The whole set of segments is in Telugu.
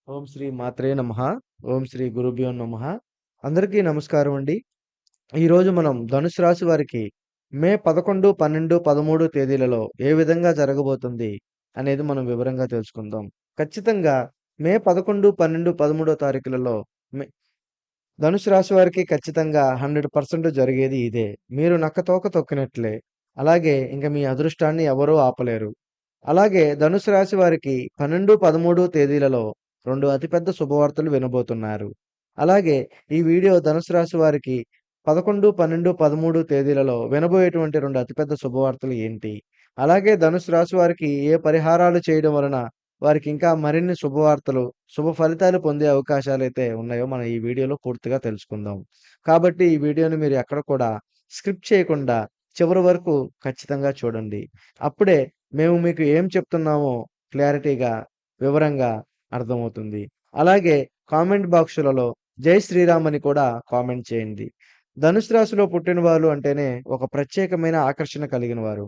ఓం శ్రీ మాత్రే నమః. ఓం శ్రీ గురుభ్యో నమః. అందరికీ నమస్కారం అండి. ఈరోజు మనం ధనుసు రాశి వారికి మే 11, 12, 13 తేదీలలో ఏ విధంగా జరగబోతుంది అనేది మనం వివరంగా తెలుసుకుందాం. ఖచ్చితంగా మే 11, 12, 13 తారీఖులలో మే ధనుసు రాశి వారికి ఖచ్చితంగా 100% జరిగేది ఇదే. మీరు నక్కతోక తొక్కినట్లే. అలాగే ఇంక మీ అదృష్టాన్ని ఎవరూ ఆపలేరు. అలాగే ధనుసు రాశి వారికి 12, 13 తేదీలలో 2 అతిపెద్ద శుభవార్తలు వినబోతున్నారు. అలాగే ఈ వీడియో ధనుసు రాశి వారికి 11, 12, 13 తేదీలలో వినబోయేటువంటి 2 అతిపెద్ద శుభవార్తలు ఏంటి? అలాగే ధనుసు రాశి వారికి ఏ పరిహారాలు చేయడం వలన వారికి ఇంకా మరిన్ని శుభవార్తలు, శుభ ఫలితాలు పొందే అవకాశాలైతే ఉన్నాయో మనం ఈ వీడియోలో పూర్తిగా తెలుసుకుందాం. కాబట్టి ఈ వీడియోని మీరు ఎక్కడ కూడా స్కిప్ చేయకుండా చివరి వరకు ఖచ్చితంగా చూడండి. అప్పుడే మేము మీకు ఏం చెప్తున్నామో క్లారిటీగా, వివరంగా అర్థమవుతుంది. అలాగే కామెంట్ బాక్సులలో జై శ్రీరామ్ అని కూడా కామెంట్ చేయండి. ధనుసు రాశిలో పుట్టిన వాళ్ళు అంటేనే ఒక ప్రత్యేకమైన ఆకర్షణ కలిగిన వారు.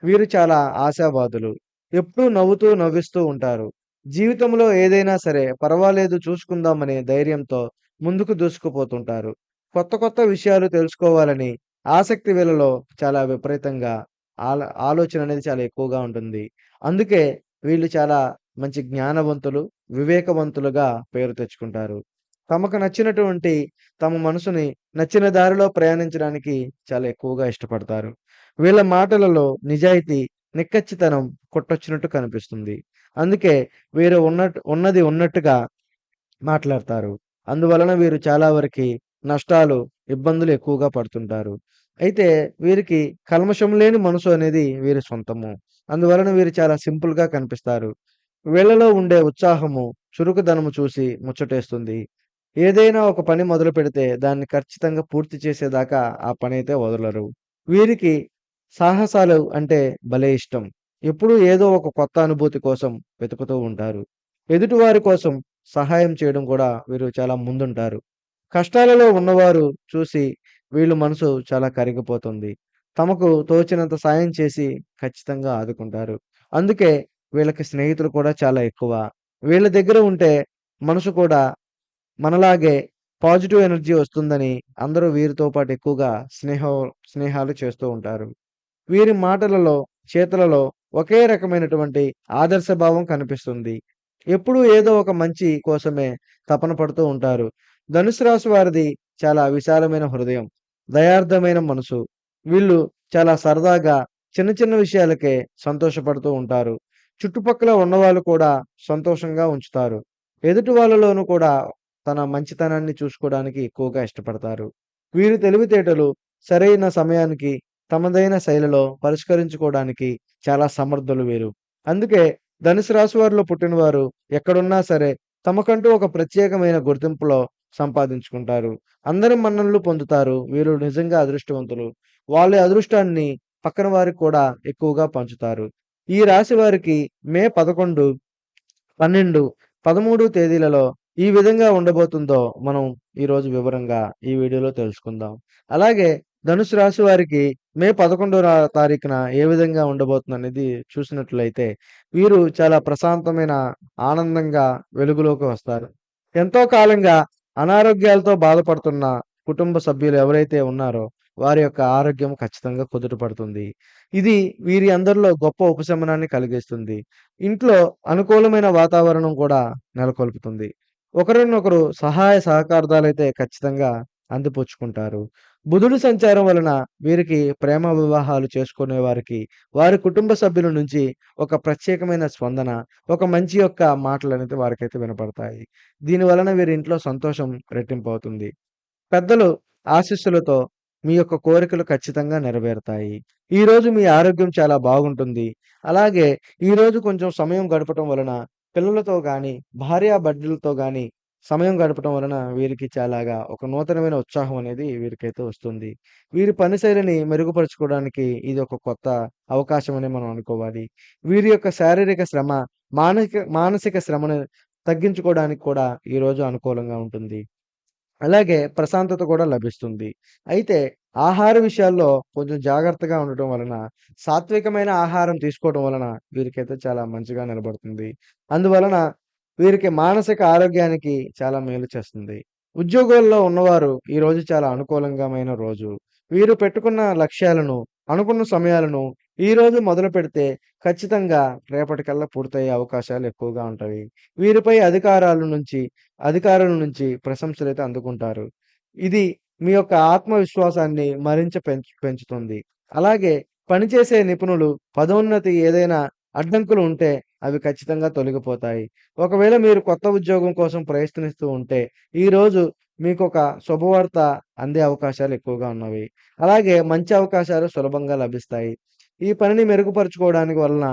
వీరు చాలా ఆశావాదులు. ఎప్పుడూ నవ్వుతూ, నవ్విస్తూ ఉంటారు. జీవితంలో ఏదైనా సరే పర్వాలేదు చూసుకుందామనే ధైర్యంతో ముందుకు దూసుకుపోతుంటారు. కొత్త కొత్త విషయాలు తెలుసుకోవాలని ఆసక్తి వీళ్ళలో చాలా విపరీతంగా ఆలోచన అనేది చాలా ఎక్కువగా ఉంటుంది. అందుకే వీళ్ళు చాలా మంచి జ్ఞానవంతులు, వివేకవంతులుగా పేరు తెచ్చుకుంటారు. తమకు నచ్చినటువంటి తమ మనసుని నచ్చిన దారిలో ప్రయాణించడానికి చాలా ఎక్కువగా ఇష్టపడతారు. వీళ్ళ మాటలలో నిజాయితీ, నిక్కచ్చితనం కొట్టొచ్చినట్టు కనిపిస్తుంది. అందుకే వీరు ఉన్నది ఉన్నట్టుగా మాట్లాడతారు. అందువలన వీరు చాలా వరకి నష్టాలు, ఇబ్బందులు ఎక్కువగా పడుతుంటారు. అయితే వీరికి కల్మషం లేని మనసు అనేది వీరి సొంతము. అందువలన వీరు చాలా సింపుల్‌గా కనిపిస్తారు. వీళ్ళలో ఉండే ఉత్సాహము, చురుకుదనము చూసి ముచ్చటేస్తుంది. ఏదైనా ఒక పని మొదలుపెడితే దాన్ని ఖచ్చితంగా పూర్తి చేసేదాకా ఆ పనైతే వదలరు. వీరికి సాహసాలు అంటే భలే ఇష్టం. ఎప్పుడూ ఏదో ఒక కొత్త అనుభూతి కోసం వెతుకుతూ ఉంటారు. ఎదుటివారి కోసం సహాయం చేయడం కూడా వీరు చాలా ముందుంటారు. కష్టాలలో ఉన్నవారు చూసి వీళ్ళు మనసు చాలా కరిగిపోతుంది. తమకు తోచినంత సాయం చేసి ఖచ్చితంగా ఆదుకుంటారు. అందుకే వీళ్ళకి స్నేహితులు కూడా చాలా ఎక్కువ. వీళ్ళ దగ్గర ఉంటే మనసు కూడా మనలాగే పాజిటివ్ ఎనర్జీ వస్తుందని అందరూ వీరితో పాటు ఎక్కువగా స్నేహాలు చేస్తూ ఉంటారు. వీరి మాటలలో, చేతలలో ఒకే రకమైనటువంటి ఆదర్శభావం కనిపిస్తుంది. ఎప్పుడూ ఏదో ఒక మంచి కోసమే తపన పడుతూ ఉంటారు. ధనుసు రాశి వారిది చాలా విశాలమైన హృదయం, దయార్థమైన మనసు. వీళ్ళు చాలా సరదాగా చిన్న చిన్న విషయాలకే సంతోషపడుతూ ఉంటారు. చుట్టుపక్కల ఉన్నవాళ్ళు కూడా సంతోషంగా ఉంచుతారు. ఎదుటి వాళ్ళలోనూ కూడా తన మంచితనాన్ని చూసుకోవడానికి ఎక్కువగా ఇష్టపడతారు. వీరి తెలివితేటలు సరైన సమయానికి తమదైన శైలిలో పరిష్కరించుకోవడానికి చాలా సమర్థులు వీరు. అందుకే ధనుసు రాశి వారిలో పుట్టినవారు ఎక్కడున్నా సరే తమకంటూ ఒక ప్రత్యేకమైన గుర్తింపులో సంపాదించుకుంటారు. అందరి మన్ననలు పొందుతారు. వీరు నిజంగా అదృష్టవంతులు. వాళ్ళ అదృష్టాన్ని పక్కన వారికి కూడా ఎక్కువగా పంచుతారు. ఈ రాశి వారికి మే 11, 12, 13 తేదీలలో ఈ విధంగా ఉండబోతుందో మనం ఈరోజు వివరంగా ఈ వీడియోలో తెలుసుకుందాం. అలాగే ధనుసు రాశి వారికి మే 11 తారీఖున ఏ విధంగా ఉండబోతుందనేది చూసినట్లయితే వీరు చాలా ప్రశాంతమైన, ఆనందంగా వెలుగులోకి వస్తారు. ఎంతో కాలంగా అనారోగ్యాలతో బాధపడుతున్న కుటుంబ సభ్యులు ఎవరైతే ఉన్నారో వారి యొక్క ఆరోగ్యం ఖచ్చితంగా కుదుటపడుతుంది. ఇది వీరి అందరిలో గొప్ప ఉపశమనాన్ని కలిగిస్తుంది. ఇంట్లో అనుకూలమైన వాతావరణం కూడా నెలకొల్పుతుంది. ఒకరినొకరు సహాయ సహకారాలైతే ఖచ్చితంగా అందిపుచ్చుకుంటారు. బుధుడు సంచారం వలన వీరికి ప్రేమ వివాహాలు చేసుకునే వారికి, వారి కుటుంబ సభ్యుల నుంచి ఒక ప్రత్యేకమైన స్పందన, ఒక మంచి యొక్క మాటలనేది వారికైతే వినపడతాయి. దీని వలన వీరి ఇంట్లో సంతోషం రెట్టింపవుతుంది. పెద్దలు ఆశీస్సులతో మీ యొక్క కోరికలు ఖచ్చితంగా నెరవేరుతాయి. ఈరోజు మీ ఆరోగ్యం చాలా బాగుంటుంది. అలాగే ఈరోజు కొంచెం సమయం గడపటం వలన పిల్లలతో గానీ, భార్యాభర్తలతో గానీ సమయం గడపటం వలన వీరికి చాలాగా ఒక నూతనమైన ఉత్సాహం అనేది వీరికైతే వస్తుంది. వీరి పని శైలిని మెరుగుపరుచుకోవడానికి ఇది ఒక కొత్త అవకాశం అని మనం అనుకోవాలి. వీరి యొక్క శారీరక శ్రమ, మానసిక శ్రమను తగ్గించుకోవడానికి కూడా ఈరోజు అనుకూలంగా ఉంటుంది. అలాగే ప్రశాంతత కూడా లభిస్తుంది. అయితే ఆహార విషయాల్లో కొంచెం జాగ్రత్తగా ఉండటం వలన, సాత్వికమైన ఆహారం తీసుకోవడం వలన వీరికైతే చాలా మంచిగా నిలబడుతుంది. అందువలన వీరికి మానసిక ఆరోగ్యానికి చాలా మేలు చేస్తుంది. ఉద్యోగాల్లో ఉన్నవారు ఈరోజు చాలా అనుకూలంగమైన రోజు. వీరు పెట్టుకున్న లక్ష్యాలను, అనుకున్న సమయాలను ఈరోజు మొదలుపెడితే ఖచ్చితంగా రేపటికల్లా పూర్తయ్యే అవకాశాలు ఎక్కువగా ఉంటవి. వీరిపై అధికారుల నుంచి ప్రశంసలైతే అందుకుంటారు. ఇది మీ యొక్క ఆత్మవిశ్వాసాన్ని మరింత పెంచుతుంది. అలాగే పనిచేసే నిపుణులు పదోన్నతి ఏదైనా అడ్డంకులు ఉంటే అవి ఖచ్చితంగా తొలగిపోతాయి. ఒకవేళ మీరు కొత్త ఉద్యోగం కోసం ప్రయత్నిస్తూ ఉంటే, ఈరోజు మీకొక శుభవార్త అందే అవకాశాలు ఎక్కువగా ఉన్నవి. అలాగే మంచి అవకాశాలు సులభంగా లభిస్తాయి. ఈ పనిని మెరుగుపరుచుకోవడానికి వలన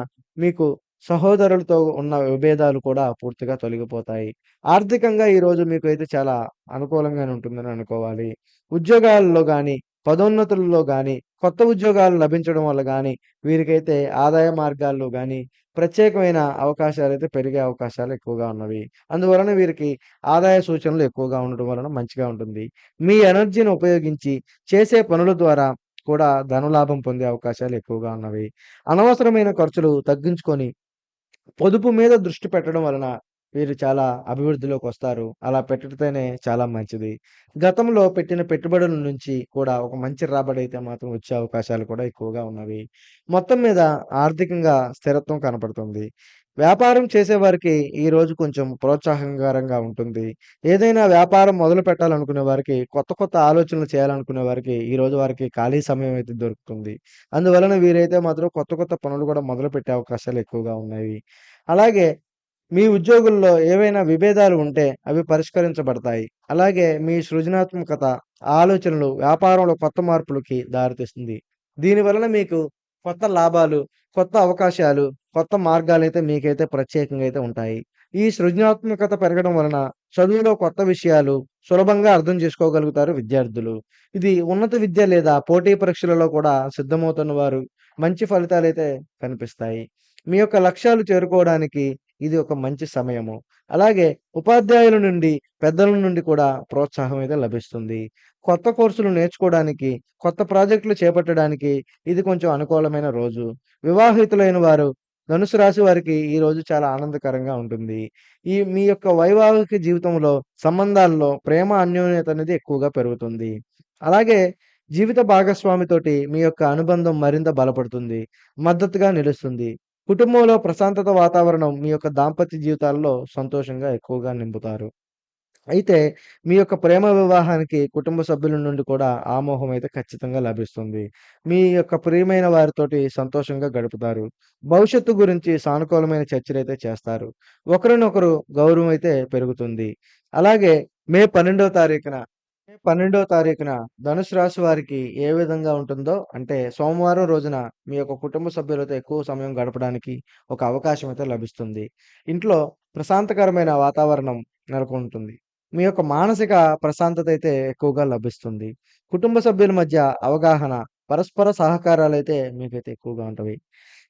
మీకు సహోదరులతో ఉన్న విభేదాలు కూడా పూర్తిగా తొలగిపోతాయి. ఆర్థికంగా ఈరోజు మీకైతే చాలా అనుకూలంగానే ఉంటుందని అనుకోవాలి. ఉద్యోగాల్లో గాని, పదోన్నతుల్లో గాని, కొత్త ఉద్యోగాలు లభించడం వల్ల గాని, వీరికైతే ఆదాయ మార్గాల్లో గాని, ప్రత్యేకమైన అవకాశాలైతే పెరిగే అవకాశాలు ఎక్కువగా ఉన్నవి. అందువలన వీరికి ఆదాయ సూచనలు ఎక్కువగా ఉండడం వలన మంచిగా ఉంటుంది. మీ ఎనర్జీని ఉపయోగించి చేసే పనుల ద్వారా కూడా ధనలాభం పొందే అవకాశాలు ఎక్కువగా ఉన్నవి. అనవసరమైన ఖర్చులు తగ్గించుకొని పొదుపు మీద దృష్టి పెట్టడం వలన వీరు చాలా అభివృద్ధిలోకొస్తారు. అలా పెట్టితేనే చాలా మంచిది. గతంలో పెట్టిన పెట్టుబడుల నుంచి కూడా ఒక మంచి రాబడైతే మాత్రం వచ్చే అవకాశాలు కూడా ఎక్కువగా ఉన్నవి. మొత్తం మీద ఆర్థికంగా స్థిరత్వం కనపడుతుంది. వ్యాపారం చేసేవారికి ఈ రోజు కొంచెం ప్రోత్సాహకరంగా ఉంటుంది. ఏదైనా వ్యాపారం మొదలు పెట్టాలనుకునే వారికి, కొత్త కొత్త ఆలోచనలు చేయాలనుకునే వారికి ఈరోజు వారికి ఖాళీ సమయం అయితే దొరుకుతుంది. అందువలన వీరైతే మాత్రం కొత్త కొత్త పనులు కూడా మొదలుపెట్టే అవకాశాలు ఎక్కువగా ఉన్నాయి. అలాగే మీ ఉద్యోగుల్లో ఏవైనా విభేదాలు ఉంటే అవి పరిష్కరించబడతాయి. అలాగే మీ సృజనాత్మకత, ఆలోచనలు వ్యాపారంలో కొత్త మార్పులకి దారితీస్తుంది. దీని వలన మీకు కొత్త లాభాలు, కొత్త అవకాశాలు, కొత్త మార్గాలైతే మీకైతే ప్రత్యేకంగా అయితే ఉంటాయి. ఈ సృజనాత్మకత పెరగడం వలన చదువులో కొత్త విషయాలు సులభంగా అర్థం చేసుకోగలుగుతారు విద్యార్థులు. ఇది ఉన్నత విద్య లేదా పోటీ పరీక్షలలో కూడా సిద్ధమవుతున్న వారు మంచి ఫలితాలైతే కనిపిస్తాయి. మీ యొక్క లక్ష్యాలు చేరుకోవడానికి ఇది ఒక మంచి సమయము. అలాగే ఉపాధ్యాయుల నుండి, పెద్దల నుండి కూడా ప్రోత్సాహం అయితే లభిస్తుంది. కొత్త కోర్సులు నేర్చుకోవడానికి, కొత్త ప్రాజెక్టులు చేపట్టడానికి ఇది కొంచెం అనుకూలమైన రోజు. వివాహితులైన వారు ధనుసు రాశి వారికి ఈ రోజు చాలా ఆనందకరంగా ఉంటుంది. మీ యొక్క వైవాహిక జీవితంలో, సంబంధాల్లో ప్రేమ అన్యోన్యత అనేది ఎక్కువగా పెరుగుతుంది. అలాగే జీవిత భాగస్వామితోటి మీ యొక్క అనుబంధం మరింత బలపడుతుంది. మద్దతుగా నిలుస్తుంది. కుటుంబంలో ప్రశాంతత వాతావరణం మీ యొక్క దాంపత్య జీవితాల్లో సంతోషంగా ఎక్కువగా నింపుతారు. అయితే మీ యొక్క ప్రేమ వివాహానికి కుటుంబ సభ్యుల నుండి కూడా ఆమోహం అయితే ఖచ్చితంగా లభిస్తుంది. మీ యొక్క ప్రియమైన వారితోటి సంతోషంగా గడుపుతారు. భవిష్యత్తు గురించి సానుకూలమైన చర్చలైతే చేస్తారు. ఒకరినొకరు గౌరవం అయితే పెరుగుతుంది. అలాగే మే 12వ తారీఖున మే 12వ తారీఖున ధనుసు రాశి వారికి ఏ విధంగా ఉంటుందో అంటే సోమవారం రోజున మీ యొక్క కుటుంబ సభ్యులతో ఎక్కువ సమయం గడపడానికి ఒక అవకాశం అయితే లభిస్తుంది. ఇంట్లో ప్రశాంతకరమైన వాతావరణం నెలకొంటుంది. మీ యొక్క మానసిక ప్రశాంతత అయితే ఎక్కువగా లభిస్తుంది. కుటుంబ సభ్యుల మధ్య అవగాహన, పరస్పర సహకారాలైతే మీకైతే ఎక్కువగా ఉంటవి.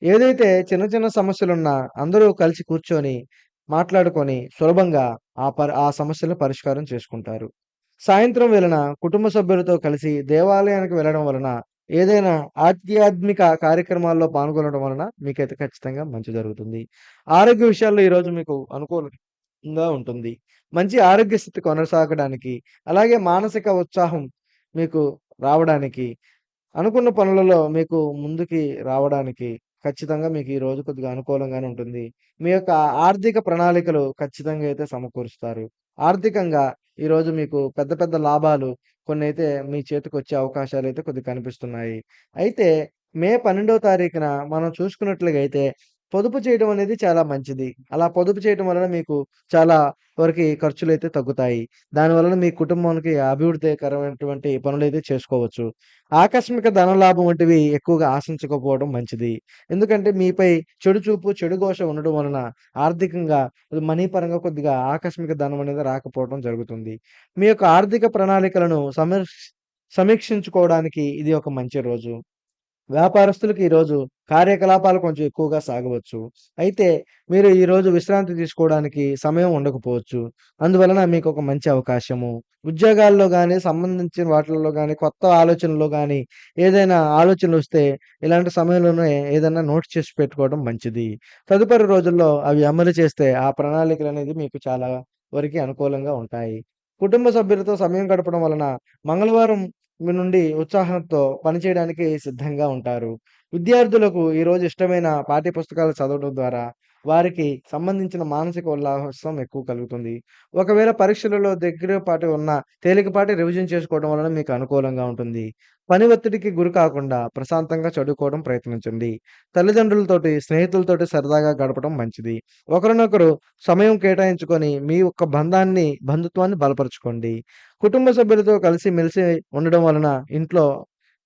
ఏదైతే చిన్న చిన్న సమస్యలున్నా అందరూ కలిసి కూర్చొని, మాట్లాడుకొని సులభంగా ఆ సమస్యలను పరిష్కారం చేసుకుంటారు. సాయంత్రం వేళన కుటుంబ సభ్యులతో కలిసి దేవాలయానికి వెళ్ళడం వలన, ఏదైనా ఆధ్యాత్మిక కార్యక్రమాల్లో పాల్గొనడం వలన మీకైతే ఖచ్చితంగా మంచి జరుగుతుంది. ఆరోగ్య విషయాల్లో ఈరోజు మీకు అనుకూలంగా ఉంటుంది. మంచి ఆరోగ్య స్థితి కొనసాగడానికి, అలాగే మానసిక ఉత్సాహం మీకు రావడానికి, అనుకున్న పనులలో మీకు ముందుకి రావడానికి ఖచ్చితంగా మీకు ఈ రోజు కొద్దిగా అనుకూలంగానే ఉంటుంది. మీ యొక్క ఆర్థిక ప్రణాళికలు ఖచ్చితంగా అయితే సమకూరుస్తారు. ఆర్థికంగా ఈరోజు మీకు పెద్ద పెద్ద లాభాలు కొన్నైతే మీ చేతికొచ్చే అవకాశాలైతే కొద్దిగా కనిపిస్తున్నాయి. అయితే మే 12వ తారీఖున మనం చూసుకున్నట్లుగా అయితే పొదుపు చేయడం అనేది చాలా మంచిది. అలా పొదుపు చేయటం వలన మీకు చాలా వరకి ఖర్చులైతే తగ్గుతాయి. దాని వలన మీ కుటుంబానికి అభివృద్ధికరమైనటువంటి పనులైతే చేసుకోవచ్చు. ఆకస్మిక ధనలాభం వంటివి ఎక్కువగా ఆశించకపోవడం మంచిది. ఎందుకంటే మీపై చెడు చూపు, చెడు ఘోష ఉండడం వలన ఆర్థికంగా మనీ పరంగా కొద్దిగా ఆకస్మిక ధనం అనేది రాకపోవడం జరుగుతుంది. మీ యొక్క ఆర్థిక ప్రణాళికలను సమీక్షించుకోవడానికి ఇది ఒక మంచి రోజు. వ్యాపారస్తులకి ఈరోజు కార్యకలాపాలు కొంచెం ఎక్కువగా సాగవచ్చు. అయితే మీరు ఈరోజు విశ్రాంతి తీసుకోవడానికి సమయం ఉండకపోవచ్చు. అందువలన మీకొక మంచి అవకాశము. ఉద్యోగాల్లో గాని, సంబంధించిన వాటిల్లో గాని, కొత్త ఆలోచనల్లో గాని, ఏదైనా ఆలోచనలొస్తే ఇలాంటి సమయంలోనే ఏదన్నా నోట్ చేసి పెట్టుకోవడం మంచిది. తదుపరి రోజుల్లో అవి అమలు చేస్తే ఆ ప్రణాళికలనేది మీకు చాలా వరకి అనుకూలంగా ఉంటాయి. కుటుంబ సభ్యులతో సమయం గడపడం వలన మంగళవారం మీ నుండి ఉత్సాహంతో పనిచేయడానికి సిద్ధంగా ఉంటారు. విద్యార్థులకు ఈరోజు ఇష్టమైన పాఠ్య పుస్తకాలు చదవడం ద్వారా వారికి సంబంధించిన మానసిక ఉల్లాసం ఎక్కువ కలుగుతుంది. ఒకవేళ పరీక్షలలో దగ్గరపాటు ఉన్న తేలికపాటి రివిజన్ చేసుకోవడం వలన మీకు అనుకూలంగా ఉంటుంది. పని ఒత్తిడికి గురి కాకుండా ప్రశాంతంగా చదువుకోవడం ప్రయత్నించండి. తల్లిదండ్రులతోటి, స్నేహితులతోటి సరదాగా గడపడం మంచిది. ఒకరినొకరు సమయం కేటాయించుకొని మీ యొక్క బంధుత్వాన్ని బలపరుచుకోండి. కుటుంబ సభ్యులతో కలిసిమెలిసి ఉండడం వలన ఇంట్లో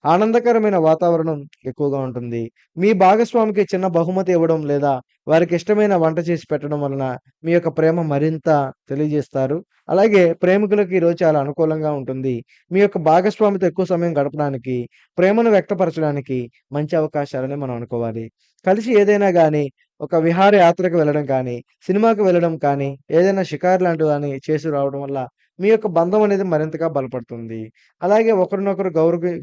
ఆనందకరమైన వాతావరణం ఎక్కువగా ఉంటుంది. మీ భాగస్వామికి చిన్న బహుమతి ఇవ్వడం లేదా వారికిష్టమైన వంట చేసి పెట్టడం వలన మీ యొక్క ప్రేమ మరింత తెలియజేస్తారు. అలాగే ప్రేమికులకు ఈరోజు చాలా అనుకూలంగా ఉంటుంది. మీ యొక్క భాగస్వామితో ఎక్కువ సమయం గడపడానికి, ప్రేమను వ్యక్తపరచడానికి మంచి అవకాశాలని మనం అనుకోవాలి. కలిసి ఏదైనా గాని, ఒక విహారయాత్రకు వెళ్ళడం కానీ, సినిమాకి వెళ్ళడం కానీ, ఏదైనా షికారు లాంటివి గాని చేసి రావడం వల్ల మీ యొక్క బంధం అనేది మరింతగా బలపడుతుంది. అలాగే ఒకరినొకరు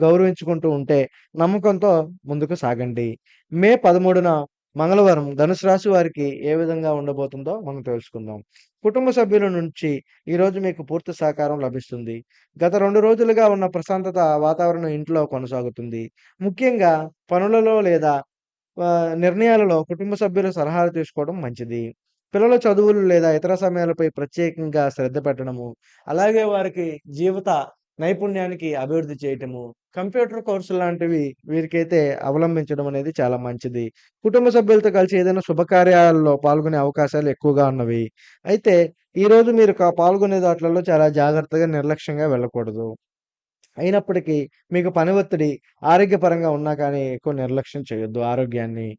గౌరవించుకుంటూ ఉంటే నమ్మకంతో ముందుకు సాగండి. మే 13న మంగళవారం ధనుసు రాశి వారికి ఏ విధంగా ఉండబోతుందో మనం తెలుసుకుందాం. కుటుంబ సభ్యుల నుంచి ఈరోజు మీకు పూర్తి సహకారం లభిస్తుంది. గత 2 రోజులుగా ఉన్న ప్రశాంతత వాతావరణం ఇంట్లో కొనసాగుతుంది. ముఖ్యంగా పనులలో లేదా నిర్ణయాలలో కుటుంబ సభ్యుల సలహాలు తీసుకోవడం మంచిది. పిల్లల చదువులు లేదా ఇతర సమయాలపై ప్రత్యేకంగా శ్రద్ధ పెట్టడము, అలాగే వారికి జీవిత నైపుణ్యానికి అభివృద్ధి చేయటము, కంప్యూటర్ కోర్సులు లాంటివి వీరికైతే అవలంబించడం అనేది చాలా మంచిది. కుటుంబ సభ్యులతో కలిసి ఏదైనా శుభకార్యాల్లో పాల్గొనే అవకాశాలు ఎక్కువగా ఉన్నవి. అయితే ఈరోజు మీరు పాల్గొనే దాట్లలో చాలా జాగ్రత్తగా, నిర్లక్ష్యంగా వెళ్ళకూడదు. అయినప్పటికీ మీకు పని ఒత్తిడి ఆరోగ్యపరంగా ఉన్నా కానీ ఎక్కువ నిర్లక్ష్యం చేయొద్దు ఆరోగ్యాన్ని.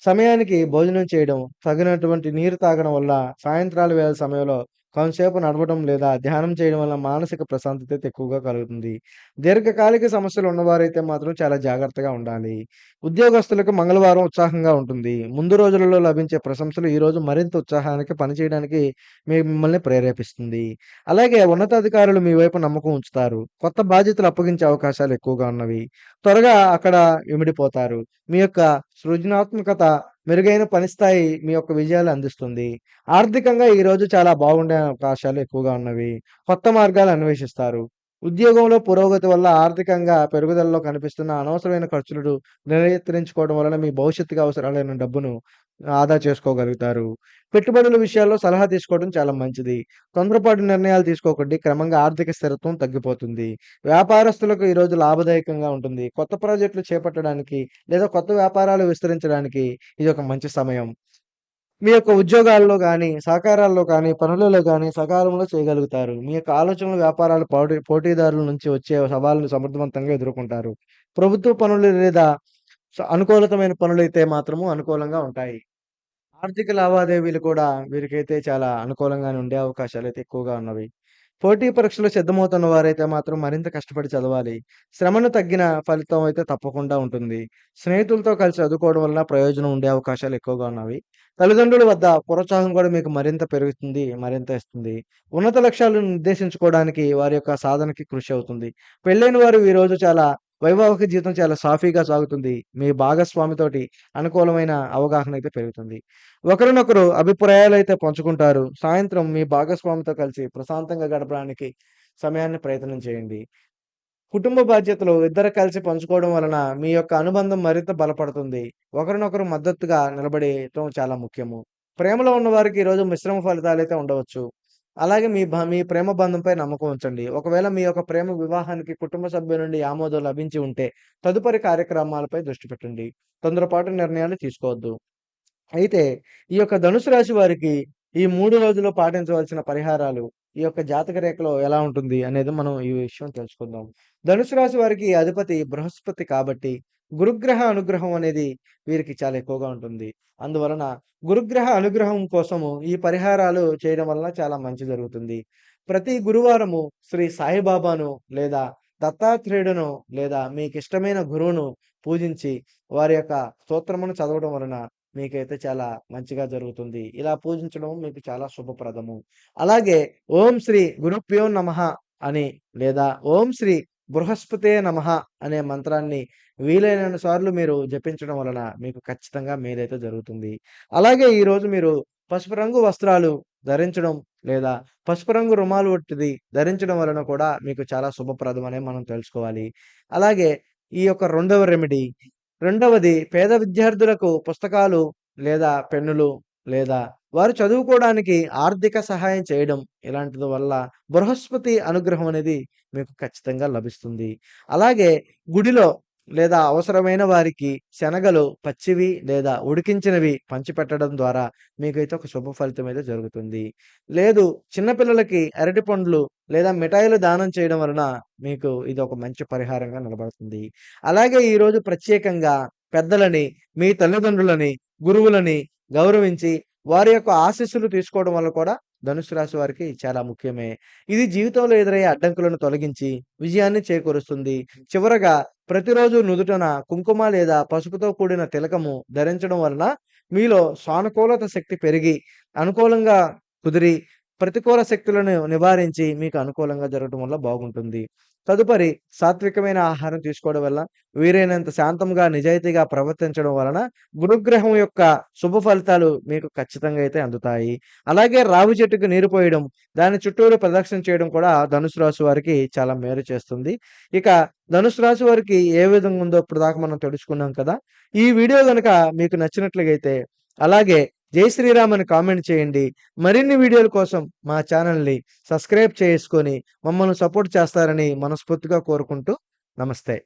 సమయానికి భోజనం చేయడం, తగినటువంటి నీరు తాగడం వల్ల సాయంత్రాల వేళ సమయంలో కొంతసేపు నడవడం లేదా ధ్యానం చేయడం వల్ల మానసిక ప్రశాంతత ఎక్కువగా కలుగుతుంది. దీర్ఘకాలిక సమస్యలు ఉన్నవారైతే మాత్రం చాలా జాగ్రత్తగా ఉండాలి. ఉద్యోగస్తులకు మంగళవారం ఉత్సాహంగా ఉంటుంది. ముందు రోజులలో లభించే ప్రశంసలు ఈరోజు మరింత ఉత్సాహానికి పనిచేయడానికి మిమ్మల్ని ప్రేరేపిస్తుంది. అలాగే ఉన్నతాధికారులు మీ వైపు నమ్మకం ఉంచుతారు. కొత్త బాధ్యతలు అప్పగించే అవకాశాలు ఎక్కువగా ఉన్నవి. త్వరగా అక్కడ ఇమిడిపోతారు. మీ యొక్క సృజనాత్మకత, మెరుగైన పని స్థాయి మీ యొక్క విజయాలు అందిస్తుంది. ఆర్థికంగా ఈరోజు చాలా బాగుండే అవకాశాలు ఎక్కువగా ఉన్నవి. కొత్త మార్గాలు అన్వేషిస్తారు. ఉద్యోగంలో పురోగతి వల్ల ఆర్థికంగా పెరుగుదలలో కనిపిస్తున్న అనవసరమైన ఖర్చులు నియంత్రించుకోవడం వలన మీ భవిష్యత్తుకు అవసరాలైన డబ్బును ఆదా చేసుకోగలుగుతారు. పెట్టుబడుల విషయాల్లో సలహా తీసుకోవడం చాలా మంచిది. తొందరపాటు నిర్ణయాలు తీసుకోకండి. క్రమంగా ఆర్థిక స్థిరత్వం తగ్గిపోతుంది. వ్యాపారస్తులకు ఈరోజు లాభదాయకంగా ఉంటుంది. కొత్త ప్రాజెక్టులు చేపట్టడానికి లేదా కొత్త వ్యాపారాలు విస్తరించడానికి ఇదొక మంచి సమయం. మీ యొక్క ఉద్యోగాల్లో గాని, సహకారాల్లో కానీ, పనులలో గాని సకాలంలో చేయగలుగుతారు. మీ యొక్క ఆలోచనలు, వ్యాపారాలు పోటీదారుల నుంచి వచ్చే సవాళ్ళను సమర్థవంతంగా ఎదుర్కొంటారు. ప్రభుత్వ పనులు లేదా అనుకూలతమైన పనులైతే మాత్రము అనుకూలంగా ఉంటాయి. ఆర్థిక లావాదేవీలు కూడా వీరికైతే చాలా అనుకూలంగానే ఉండే అవకాశాలైతే ఎక్కువగా ఉన్నవి. పోటీ పరీక్షలు సిద్ధమవుతున్న వారైతే మాత్రం మరింత కష్టపడి చదవాలి. శ్రమను తగ్గిన ఫలితం అయితే తప్పకుండా ఉంటుంది. స్నేహితులతో కలిసి చదువుకోవడం వల్ల ప్రయోజనం ఉండే అవకాశాలు ఎక్కువగా ఉన్నవి. తల్లిదండ్రుల వద్ద ప్రోత్సాహం కూడా మీకు మరింత పెరుగుతుంది, మరింత ఇస్తుంది. ఉన్నత లక్ష్యాలను నిర్దేశించుకోవడానికి వారి యొక్క సాధనకి కృషి అవుతుంది. పెళ్ళైన వారు ఈరోజు చాలా వైవాహిక జీవితం చాలా సాఫీగా సాగుతుంది. మీ భాగస్వామితోటి అనుకూలమైన అవగాహన అయితే పెరుగుతుంది. ఒకరినొకరు అభిప్రాయాలైతే పంచుకుంటారు. సాయంత్రం మీ భాగస్వామితో కలిసి ప్రశాంతంగా గడపడానికి సమయాన్ని ప్రయత్నం చేయండి. కుటుంబ బాధ్యతలు ఇద్దరు కలిసి పంచుకోవడం వలన మీ యొక్క అనుబంధం మరింత బలపడుతుంది. ఒకరినొకరు మద్దతుగా నిలబడటం చాలా ముఖ్యము. ప్రేమలో ఉన్నవారికి ఈరోజు మిశ్రమ ఫలితాలైతే ఉండవచ్చు. అలాగే మీ ప్రేమ బంధంపై నమ్మకం ఉంచండి. ఒకవేళ మీ యొక్క ప్రేమ వివాహానికి కుటుంబ సభ్యుల నుండి ఆమోదం లభించి ఉంటే తదుపరి కార్యక్రమాలపై దృష్టి పెట్టండి. తొందరపాటు నిర్ణయాలు తీసుకోవద్దు. అయితే ఈ యొక్క ధనుసు రాశి వారికి ఈ 3 రోజుల్లో పాటించవలసిన పరిహారాలు, ఈ యొక్క జాతక రేఖలో ఎలా ఉంటుంది అనేది మనం ఈ విషయం తెలుసుకుందాం. ధనుసు రాశి వారికి అధిపతి బృహస్పతి కాబట్టి గురుగ్రహ అనుగ్రహం అనేది వీరికి చాలా ఎక్కువగా ఉంటుంది. అందువలన గురుగ్రహ అనుగ్రహం కోసము ఈ పరిహారాలు చేయడం వలన చాలా మంచి జరుగుతుంది. ప్రతి గురువారము శ్రీ సాయిబాబాను లేదా దత్తాత్రేయుడును లేదా మీకిష్టమైన గురువును పూజించి వారి యొక్క స్తోత్రమును చదవడం వలన మీకైతే చాలా మంచిగా జరుగుతుంది. ఇలా పూజించడం మీకు చాలా శుభప్రదము. అలాగే ఓం శ్రీ గురుభ్యో నమః అని లేదా ఓం శ్రీ బృహస్పతే నమః అనే మంత్రాన్ని వీలైనన్ని సార్లు మీరు జపించడం వలన మీకు ఖచ్చితంగా మేలైతే జరుగుతుంది. అలాగే ఈరోజు మీరు పసుపు రంగు వస్త్రాలు ధరించడం లేదా పసుపు రంగు రుమాలు వంటిది ధరించడం వలన కూడా మీకు చాలా శుభప్రదమనే మనం తెలుసుకోవాలి. అలాగే ఈ యొక్క రెండవది పేద విద్యార్థులకు పుస్తకాలు లేదా పెన్నులు లేదా వారు చదువుకోవడానికి ఆర్థిక సహాయం చేయడం ఇలాంటిది వల్ల బృహస్పతి అనుగ్రహం అనేది మీకు ఖచ్చితంగా లభిస్తుంది. అలాగే గుడిలో లేదా అవసరమైన వారికి శనగలు పచ్చివి లేదా ఉడికించినవి పంచిపెట్టడం ద్వారా మీకైతే ఒక శుభ ఫలితం అయితే జరుగుతుంది. లేదు చిన్నపిల్లలకి అరటి పండ్లు లేదా మిఠాయిలు దానం చేయడం వలన మీకు ఇది ఒక మంచి పరిహారంగా నిలబడుతుంది. అలాగే ఈరోజు ప్రత్యేకంగా పెద్దలని, మీ తల్లిదండ్రులని, గురువులని గౌరవించి వారి యొక్క ఆశీస్సులు తీసుకోవడం వల్ల కూడా ధనుస్సు రాశి వారికి చాలా ముఖ్యమే. ఇది జీవితంలో ఎదురయ్యే అడ్డంకులను తొలగించి విజయాన్ని చేకూరుస్తుంది. చివరగా ప్రతిరోజు నుదుటన కుంకుమ లేదా పసుపుతో కూడిన తిలకము ధరించడం వలన మీలో సానుకూలత శక్తి పెరిగి అనుకూలంగా కుదిరి ప్రతికూల శక్తులను నివారించి మీకు అనుకూలంగా జరగడం వల్ల బాగుంటుంది. తదుపరి సాత్వికమైన ఆహారం తీసుకోవడం వల్ల వీలైనంత శాంతంగా నిజాయితీగా ప్రవర్తించడం వలన గురుగ్రహం యొక్క శుభ ఫలితాలు మీకు ఖచ్చితంగా అయితే అందుతాయి. అలాగే రావి చెట్టుకు నీరు పోయడం, దాని చుట్టూరు ప్రదక్షిణ చేయడం కూడా ధనుసు రాశి వారికి చాలా మేలు చేస్తుంది. ఇక ధనుసు రాశి వారికి ఏ విధంగా ఉందో ఇప్పటిదాకా మనం తెలుసుకున్నాం కదా. ఈ వీడియో గనుక మీకు నచ్చినట్లయితే అలాగే జై శ్రీరామ్ అని కామెంట్ చేయండి. మరిన్ని వీడియోల కోసం మా ఛానల్‌ని సబ్స్క్రైబ్ చేసుకొని మమ్మల్ని సపోర్ట్ చేస్తారని మనస్ఫూర్తిగా కోరుకుంటూ నమస్తే.